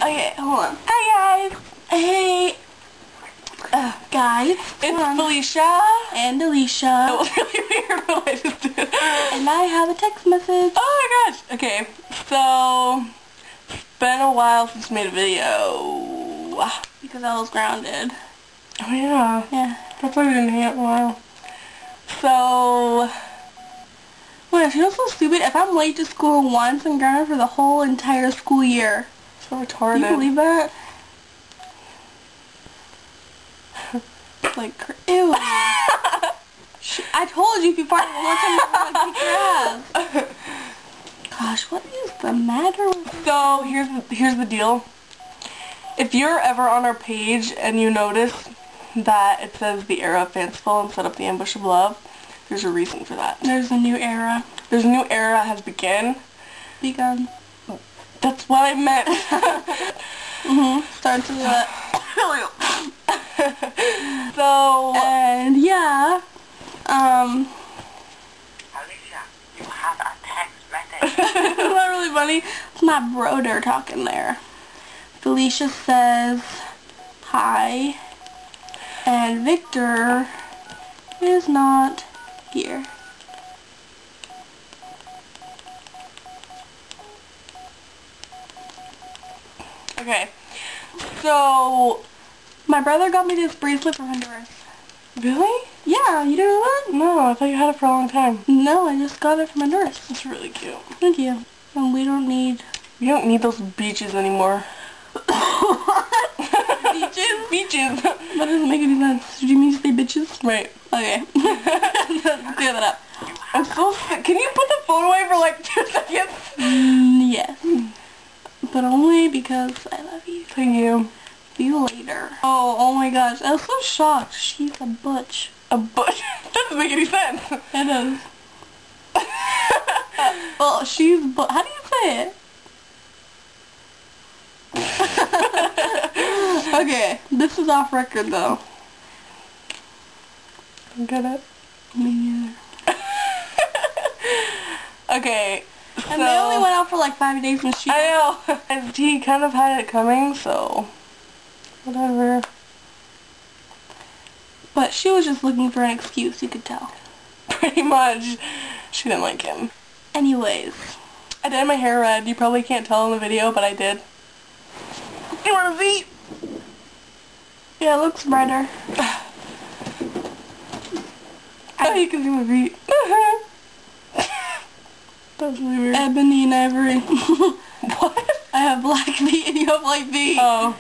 Okay, hold on. Hi guys. Hey. Guys. It's Felicia. And Alicia. That was really weird what I just did. And I have a text message. Oh my gosh. Okay, so it's been a while since we made a video. Because I was grounded. Oh yeah. Yeah. That's why we didn't hang out in a while. So... Wait, you know what's so stupid? If I'm late to school once, I'm grounded for the whole entire school year. So retarded. Can you believe that? Like, ew. I told you if you farted one time, I'm gonna kick your ass. Gosh, what is the matter with So here's the deal. If you're ever on our page and you notice that it says the era of fanciful instead of the ambush of love, there's a reason for that. There's a new era. There's a new era has begun. That's what I meant. Start to the... So... And yeah. Alicia, you have a text message. Isn't that really funny? It's my brother talking there. Felicia says hi. And Victor is not here. Okay. So... My brother got me this bracelet from Honduras. Really? Yeah, you didn't know that? No, I thought you had it for a long time. No, I just got it from Honduras. It's really cute. Thank you. And we don't need... We don't need those beaches anymore. Beaches? Beaches. That doesn't make any sense. Did you mean to say bitches? Right. Okay. Let's clear that up. I'm so sick. Can you put the phone away for like 2 seconds? Yes. But only because I love you. Thank you. See you later. Oh my gosh. I was so shocked. She's a butch. A butch? Doesn't make any sense. It does. Well, she's how do you say it? Okay, this is off record though. Don't get it? Me neither. Okay, so... And they only went out for like 5 days and she... I know. And he kind of had it coming, so... Whatever. But she was just looking for an excuse, you could tell. Pretty much. She didn't like him. Anyways. I dyed my hair red. You probably can't tell in the video, but I did. You want to see? Yeah, it looks brighter. Oh, you can see my feet. That's really weird. Ebony and ivory. What? I have black feet and you have white feet. Oh.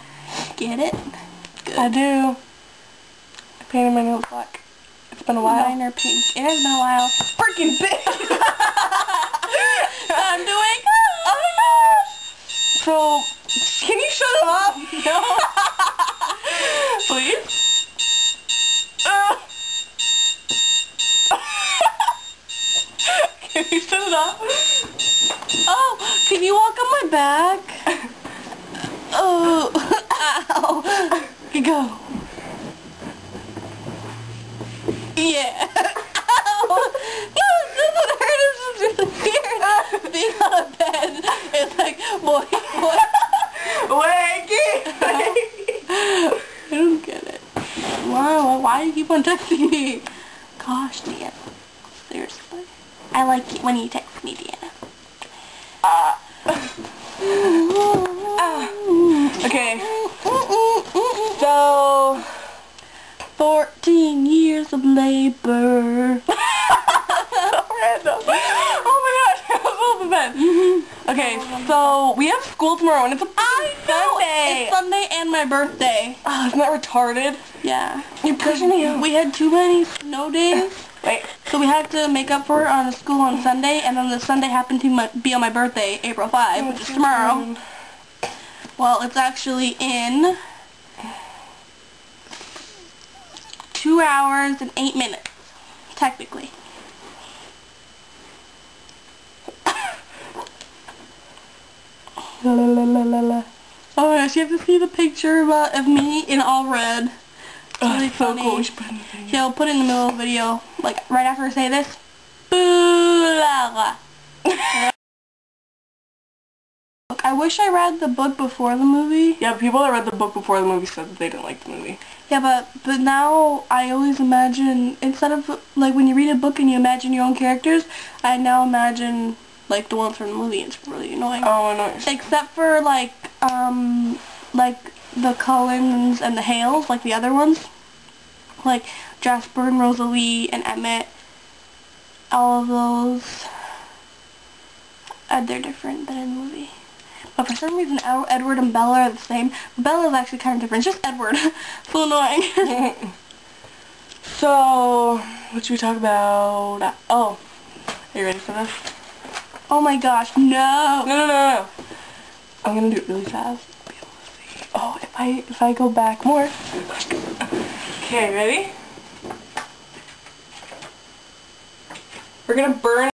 Get it? Good. I do. I painted my nails black. It's been a while. Mine are pink. It has been a while. Freaking bitch! I'm doing... Oh my gosh! So, can you shut up? No. Please? Can you shut it up? Oh, can you walk on my back? Oh, ow. Go. Yeah. Ow. No, this would hurt. It's just really weird. Being on a bed is like, boy. Wakey! I don't get it. Why do you keep on texting me? Gosh, Deanna. Seriously. I like it when you text me, Deanna. Okay. So... 14 years of labor. So random. Oh my gosh, I was over bed. Okay, so we have school tomorrow and it's a Sunday. It's Sunday and my birthday. Oh, isn't that retarded? Yeah. You're pushing me out. We had too many snow days. Wait. So we had to make up for it on school on Sunday, and then the Sunday happened to be on my birthday, April 5, which is tomorrow. Well, it's actually in 2 hours and 8 minutes, technically. La la la la la. Oh my gosh, you have to see the picture of me in all red. It's really funny. So cool. We should put it in the video. Yeah, I'll put it in the middle of the video, like right after I say this. Boo la la. book. I wish I read the book before the movie. Yeah, people that read the book before the movie said that they didn't like the movie. Yeah, but now I always imagine, instead of, like, when you read a book and you imagine your own characters, I now imagine, like, the ones from the movie. It's really annoying. Oh, I know. Except for, like the Cullens and the Hales, like the other ones. Like, Jasper and Rosalie and Emmett. All of those. They're different than in the movie. But for some reason, Edward and Bella are the same. Bella is actually kind of different. It's just Edward. So annoying. So, what should we talk about? Oh, are you ready for this? Oh my gosh, no! No. I'm gonna do it really fast. Be able to see. Oh, if I go back more. Okay, ready? We're gonna burn